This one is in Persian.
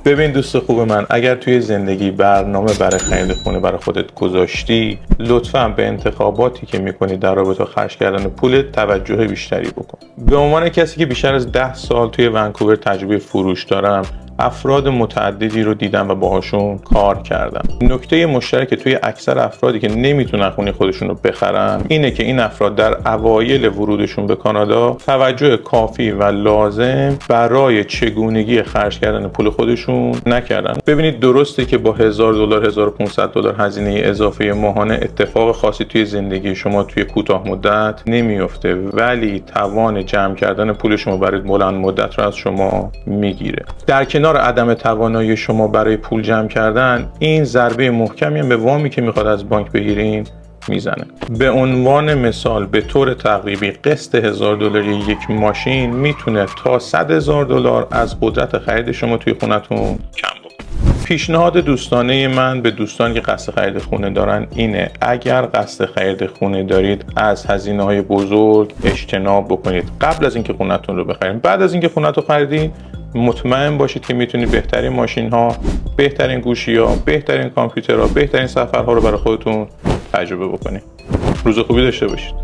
ببین دوست خوب من، اگر توی زندگی برنامه برای خرید خونه برای خودت گذاشتی، لطفاً به انتخاباتی که میکنی در رابطه با خرج کردن پولت توجه بیشتری بکن. به عنوان کسی که بیشتر از 10 سال توی ونکوور تجربه فروش دارم، افراد متعددی رو دیدم و باهاشون کار کردم. نکته مشترک توی اکثر افرادی که نمیتونن خونه خودشون رو بخرن اینه که این افراد در اوایل ورودشون به کانادا توجه کافی و لازم برای چگونگی خرج کردن پول خودشون نکردن. ببینید، درسته که با $1000 $1500 هزینه اضافه ماهانه اتفاق خاصی توی زندگی شما توی کوتاه مدت نمیفته، ولی توان جمع کردن پول شما برای بلند مدت رو از شما میگیره. در کنار عدم توانایی شما برای پول جمع کردن، این ضربه محکمی هم به وامی که میخواد از بانک بگیرین میزنه. به عنوان مثال، به طور تقریبی قسط $1000 یک ماشین میتونه تا $100,000 از قدرت خرید شما توی خونتون کم بکنه. پیشنهاد دوستانه من به دوستانی که قصد خرید خونه دارن اینه: اگر قصد خرید خونه دارید از هزینه‌های بزرگ اجتناب بکنید قبل از اینکه خونتون رو بخرید. بعد از اینکه خونتون خریدین، مطمئن باشید که میتونید بهترین ماشین ها، بهترین گوشی ها، بهترین کامپیوترها، بهترین سفرها رو برای خودتون تجربه بکنید. روز خوبی داشته باشید.